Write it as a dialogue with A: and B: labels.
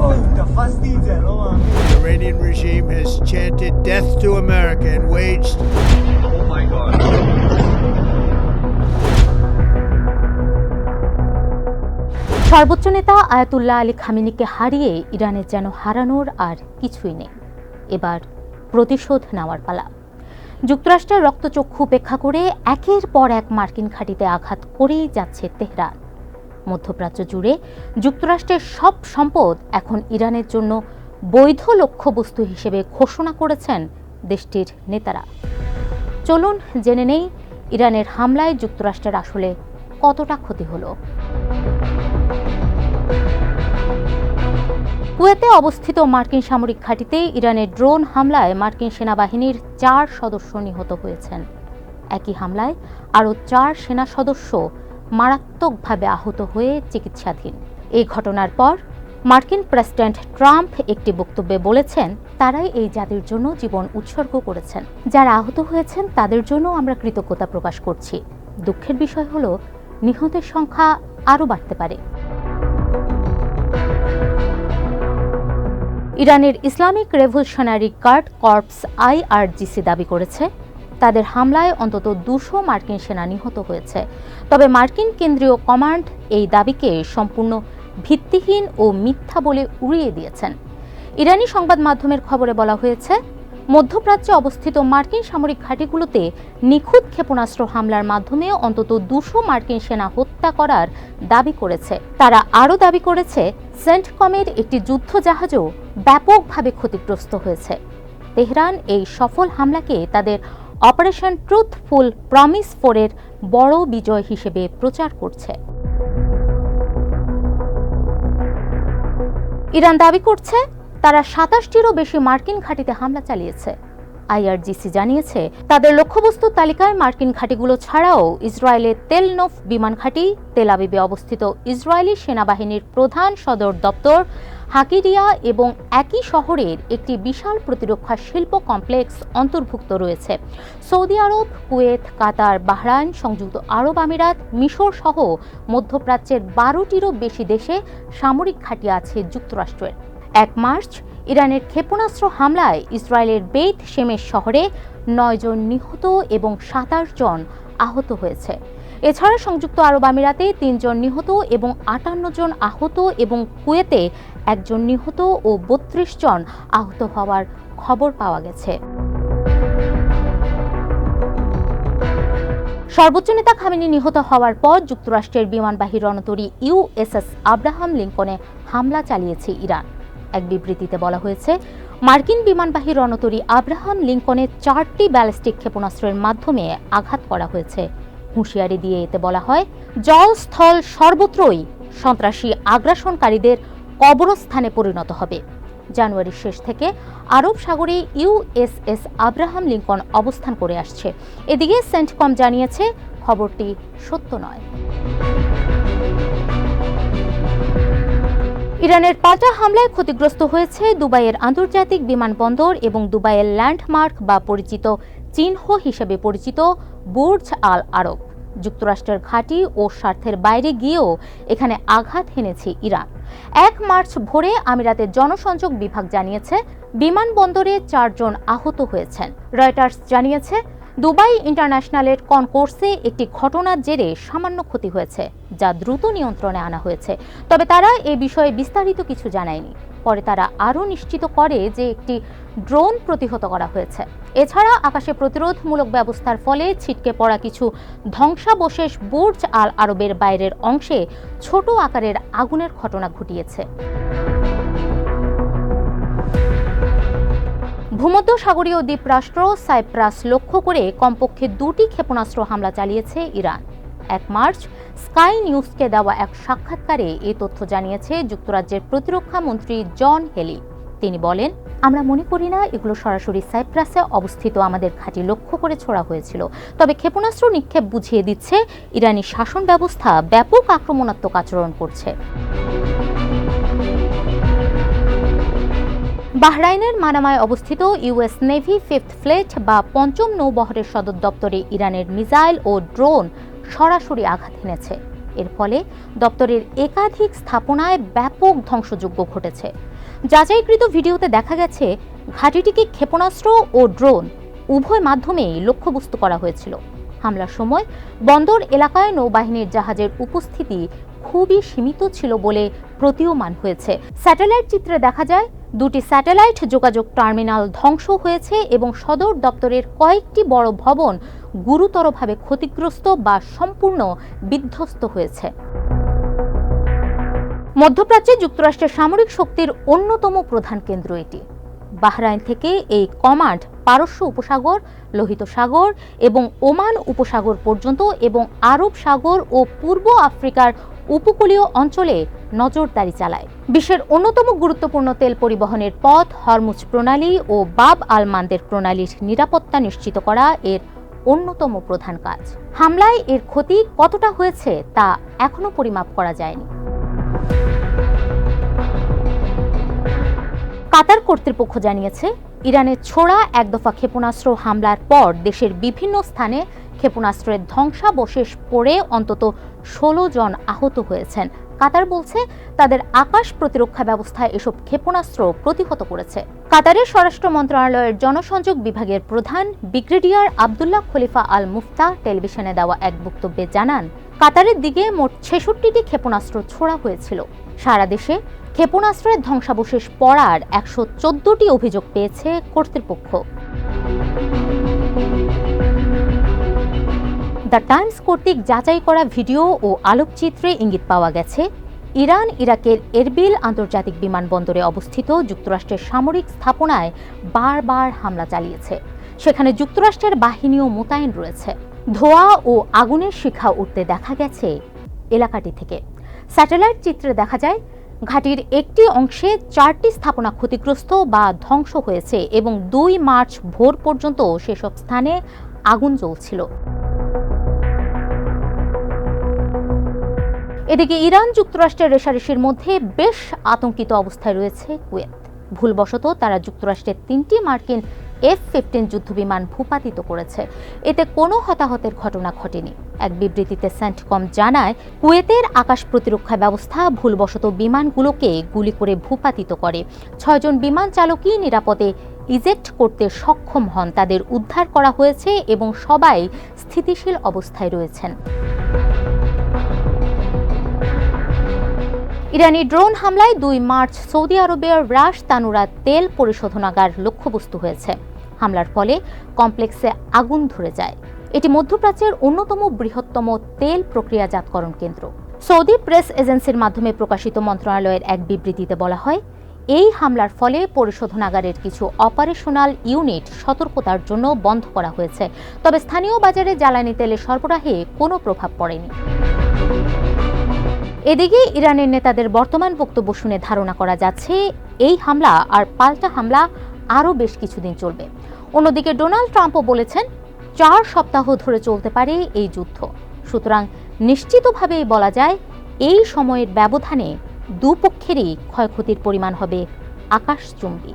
A: The Iranian regime has chanted death to America and waged. Oh my God.
B: সর্বোচ্চ নেতা Ayatollah Ali খামেনিকে হারিয়ে ইরানের যেন হারানোর আর কিছুই নেই। এবার প্রতিশোধ নেওয়ার পালা। যুক্তরাষ্ট্রের রক্তচক্ষু উপেক্ষা করে একের পর এক মার্কিন ঘাঁটিতে আঘাত করেই যাচ্ছে তেহরান। মধ্যপ্রাচ্য জুড়ে যুক্তরাষ্ট্রের সব সম্পদ এখন ইরানের জন্য বৈধ লক্ষ্যবস্তু হিসেবে ঘোষণা করেছেন দেশটির নেতারা। চলুন জেনে নেই ইরানের হামলায় যুক্তরাষ্ট্রের আসলে কতটা ক্ষতি হলো। কুয়েতে অবস্থিত মার্কিন সামরিক ঘাঁটিতে ইরানের ড্রোন হামলায় মার্কিন সেনাবাহিনীর 4 সদস্য নিহত হয়েছেন। একই হামলায় আরও 4 সেনা সদস্য মারাত্মকভাবে আহত হয়ে চিকিৎসাধীন। এই ঘটনার পর মার্কিন প্রেসিডেন্ট ট্রাম্প একটি বক্তব্যে বলেছেন, তারাই এই জাতির জন্য জীবন উৎসর্গ করেছেন। যারা আহত হয়েছেন তাদের জন্য আমরা কৃতজ্ঞতা প্রকাশ করছি। দুঃখের বিষয় হলো নিহতের সংখ্যা আরও বাড়তে পারে। ইরানের Islamic revolutionary guard corps IRGC দাবি করেছে, তাদের হামলায় অন্তত 200 মার্কিন সেনা নিহত হয়েছে। তবে মার্কিন কেন্দ্রীয় কমান্ড এই দাবিকে সম্পূর্ণ ভিত্তিহীন ও মিথ্যা বলে উড়িয়ে দিয়েছেন। ইরানি সংবাদ মাধ্যমের খবরে বলা হয়েছে, মধ্যপ্রাচ্যে অবস্থিত মার্কিন সামরিক ঘাঁটিগুলোতে নিখুঁত ক্ষেপণাস্ত্র হামলার মাধ্যমে অন্তত 200 মার্কিন সেনা হত্যা করার দাবি করেছে। তারা আরও দাবি করেছে, সেন্টকমের একটি যুদ্ধ জাহাজও ব্যাপকভাবে ক্ষতিগ্রস্ত হয়েছে। তেহরান এই সফল হামলাকে তাদের অপারেশন ট্রুথফুল প্রমিস 4-এর বড় বিজয় হিসেবে প্রচার করছে। ইরান দাবি করছে, তারা 27টিরও বেশি মার্কিন ঘাঁটিতে হামলা চালিয়েছে। IRGC জানিয়েছে, তাদের লক্ষ্যবস্তুর তালিকায় মার্কিন ঘাঁটিগুলো ছাড়াও ইসরায়েলের তেল নোভ বিমান ঘাঁটি, তেল আবিবে অবস্থিত ইসরায়েলি সেনাবাহিনীর প্রধান সদর দপ্তর হাকিরিয়া এবং একই শহরের একটি বিশাল প্রতিরক্ষা শিল্প কমপ্লেক্স অন্তর্ভুক্ত রয়েছে। সৌদি আরব, কুয়েত, কাতার, বাহরাইন, সংযুক্ত আরব আমিরাত, মিশর সহ মধ্যপ্রাচ্যের 12টিরও বেশি দেশে সামরিক ঘাঁটি আছে যুক্তরাষ্ট্রের। 1 মার্চ ইরানের ক্ষেপণাস্ত্র হামলায় ইসরায়েলের বেইত শেমেশ শহরে 9 জন নিহত এবং 27 জন আহত হয়েছে। এছাড়া সংযুক্ত আরব আমিরাতে 3 জন নিহত এবং 58 জন আহত এবং কুয়েতে 1 জন নিহত ও 32 জন আহত হওয়ার খবর পাওয়া গেছে। সর্বোচ্চ নেতা খামেনি নিহত হওয়ার পর যুক্তরাষ্ট্রের বিমানবাহী রণতরী USS আব্রাহাম লিঙ্কনে হামলা চালিয়েছে ইরান। এক বিবৃতিতে বলা হয়েছে, মার্কিন বিমানবাহী রণতরী আব্রাহাম লিঙ্কনে 4টি ব্যালিস্টিক ক্ষেপণাস্ত্রের মাধ্যমে আঘাত করা হয়েছে। হুঁশিয়ারি দিয়ে এতে বলা হয়, জল স্থল সর্বত্রই সন্ত্রাসী আগ্রাসনকারীদের কবরস্থানে পরিণত হবে। জানুয়ারির শেষ থেকে আরব সাগরে USS আব্রাহাম লিঙ্কন অবস্থান করে আসছে। এদিকে সেন্টকম জানিয়েছে, খবরটি সত্য নয়। ইরানের পাল্টা হামলায় ক্ষতিগ্রস্ত হয়েছে দুবাইয়ের আন্তর্জাতিক বিমানবন্দর এবং দুবাইয়ের ল্যান্ডমার্ক বা পরিচিত চিহ্ন হিসেবে পরিচিত বুর্জ আল আরব। যুক্তরাষ্ট্রের ঘাঁটি ও স্বার্থের বাইরে গিয়েও এখানে আঘাত হেনেছে ইরান। 1 মার্চ ভোরে আমিরাতের জনসংযোগ বিভাগ জানিয়েছে, বিমানবন্দরে 4 জন আহত হয়েছেন। রয়টার্স জানিয়েছে, দুবাই ইন্টারন্যাশনালের কনকোর্সে একটি ঘটনার জেরে সামান্য ক্ষতি হয়েছে, যা দ্রুত নিয়ন্ত্রণে আনা হয়েছে। তবে তারা এ বিষয়ে বিস্তারিত কিছু জানায়নি। পরে তারা আরও নিশ্চিত করে যে একটি ড্রোন প্রতিহত করা হয়েছে। এছাড়া আকাশে প্রতিরোধমূলক ব্যবস্থার ফলে ছিটকে পড়া কিছু ধ্বংসাবশেষ বুর্জ আল আরবের বাইরের অংশে ছোট আকারের আগুনের ঘটনা ঘটিয়েছে। ভূমধ্যসাগরীয় দ্বীপরাষ্ট্র সাইপ্রাস লক্ষ্য করে কমপক্ষে 2টি ক্ষেপণাস্ত্র হামলা চালিয়েছে ইরান। 1 মার্চ স্কাই নিউজকে দেওয়া এক সাক্ষাৎকারে এই তথ্য জানিয়েছে যুক্তরাজ্যের প্রতিরক্ষা মন্ত্রী জন হেলি। তিনি বলেন, আমরা মনে করি না এগুলো সরাসরি সাইপ্রাসে অবস্থিত আমাদের ঘাঁটি লক্ষ্য করে ছোড়া হয়েছিল। তবে ক্ষেপণাস্ত্র নিক্ষেপ বুঝিয়ে দিচ্ছে ইরানি শাসন ব্যবস্থা ব্যাপক আক্রমণাত্মক আচরণ করছে। বাহরাইনের মানামায় অবস্থিত US নেভি 5th ফ্লিট বা 5ম নৌবহরের সদর দপ্তরে ইরানের মিসাইল ও ড্রোন সরাসরি আঘাত হেনেছে। এর ফলে দপ্তরের একাধিক স্থাপনায় ব্যাপক ধ্বংসযজ্ঞ ঘটেছে। যাচাইকৃত ভিডিওতে দেখা গেছে ঘাঁটিটিকে ক্ষেপণাস্ত্র ও ড্রোন উভয় মাধ্যমেই লক্ষ্যবস্তু করা হয়েছিল। হামলার সময় বন্দর এলাকায় নৌবাহিনীর জাহাজের উপস্থিতি খুবই সীমিত ছিল বলে প্রতীয়মান হয়েছে। স্যাটেলাইট চিত্রে দেখা যায় দুটি স্যাটেলাইট যোগাযোগ টার্মিনাল ধ্বংস হয়েছে এবং সদর দপ্তরের কয়েকটি বড় ভবন গুরুতরভাবে ক্ষতিগ্রস্ত বা সম্পূর্ণ বিধ্বস্ত হয়েছে। মধ্যপ্রাচ্যে যুক্তরাষ্ট্রের সামরিক শক্তির অন্যতম প্রধান কেন্দ্র এটি। বাহরাইন থেকে এই কমান্ড পারস্য উপসাগর, লোহিত সাগর এবং ওমান উপসাগর পর্যন্ত এবং আরব সাগর ও পূর্ব আফ্রিকার উপকূলীয় অঞ্চলে নজরদারি চালায়। বিশ্বের অন্যতম গুরুত্বপূর্ণ তেল পরিবহনের পথ হরমুজ প্রণালী ও বাব আল মান্দের প্রণালীর নিরাপত্তা নিশ্চিত করা এর অন্যতম প্রধান কাজ। হামলায় এর ক্ষতি কতটা হয়েছে তা এখনো পরিমাপ করা যায়নি। কাতার কর্তৃপক্ষ জানিয়েছে, ইরানের ছোড়া এক দফা ক্ষেপণাস্ত্র হামলার পর দেশের বিভিন্ন স্থানে ক্ষেপণাস্ত্রের ধ্বংসাবশেষ পড়ে অন্তত 16 জন আহত হয়েছেন। কাতার বলছে তাদের আকাশ প্রতিরক্ষা ব্যবস্থায় এসব ক্ষেপণাস্ত্র প্রতিহত করেছে। কাতারের স্বরাষ্ট্র মন্ত্রণালয়ের জনসংযোগ বিভাগের প্রধান ব্রিগেডিয়ার আবদুল্লাহ খলিফা আল মুফতা টেলিভিশনে দেওয়া এক বক্তব্যে জানান, কাতারের দিকে মোট 66টি ক্ষেপণাস্ত্র ছোড়া হয়েছিল। সারা দেশে ক্ষেপণাস্ত্রের ধ্বংসাবশেষ পড়ার 114টি অভিযোগ পেয়েছে কর্তৃপক্ষ। দ্য টাইমস কর্তৃক যাচাই করা ভিডিও ও আলোকচিত্রে ইঙ্গিত পাওয়া গেছে, ইরান ইরাকের এরবিল আন্তর্জাতিক বিমানবন্দরে অবস্থিত যুক্তরাষ্ট্রের সামরিক স্থাপনায় বারবার হামলা চালিয়েছে। সেখানে যুক্তরাষ্ট্রের বাহিনীও মোতায়েন রয়েছে। ধোঁয়া ও আগুনের শিখা উঠতে দেখা গেছে এলাকাটি থেকে। স্যাটেলাইট চিত্রে দেখা যায় ঘাঁটির একটি অংশে 4টি স্থাপনা ক্ষতিগ্রস্ত বা ধ্বংস হয়েছে এবং 2 মার্চ ভোর পর্যন্ত সেসব স্থানে আগুন জ্বলছিল। এদিকে ইরান যুক্তরাষ্ট্রের রেষারেষির মধ্যে বেশ আতঙ্কিত অবস্থায় রয়েছে কুয়েত। ভুলবশত তারা যুক্তরাষ্ট্রের 3টি মার্কিন F-15 যুদ্ধবিমান ভূপাতিত করেছে। এতে কোনো হতাহতের ঘটনা ঘটেনি। এক বিবৃতিতে সেন্টকম জানায়, কুয়েতের আকাশ প্রতিরক্ষা ব্যবস্থা ভুলবশত বিমানগুলোকে গুলি করে ভূপাতিত করে। 6 জন বিমান চালকই নিরাপদে ইজেক্ট করতে সক্ষম হন। তাদের উদ্ধার করা হয়েছে এবং সবাই স্থিতিশীল অবস্থায় রয়েছেন। ইরানি ড্রোন হামলায় 2 মার্চ সৌদি আরবের রাশ তানুরা তেল পরিশোধনাগার লক্ষ্যবস্তু হয়েছে। হামলার ফলে কমপ্লেক্সে আগুন ধরে যায়। এটি মধ্যপ্রাচ্যের অন্যতম বৃহত্তম তেল প্রক্রিয়াজাতকরণ কেন্দ্র। সৌদি প্রেস এজেন্সির মাধ্যমে প্রকাশিত মন্ত্রণালয়ের এক বিবৃতিতে বলা হয়, এই হামলার ফলে পরিশোধনাগারের কিছু অপারেশনাল ইউনিট সতর্কতার জন্য বন্ধ করা হয়েছে। তবে স্থানীয় বাজারে জ্বালানি তেলের সরবরাহে কোনো প্রভাব পড়েনি। এদিকে ইরানের নেতাদের বর্তমান বক্তব্য শুনে ধারণা করা যাচ্ছে এই হামলা আর পাল্টা হামলা আরও বেশ কিছুদিন চলবে। অন্যদিকে ডোনাল্ড ট্রাম্পও বলেছেন 4 সপ্তাহ ধরে চলতে পারে এই যুদ্ধ। সুতরাং নিশ্চিতভাবেই বলা যায় এই সময়ের ব্যবধানে দুপক্ষেরই ক্ষয়ক্ষতির পরিমাণ হবে আকাশচুম্বী।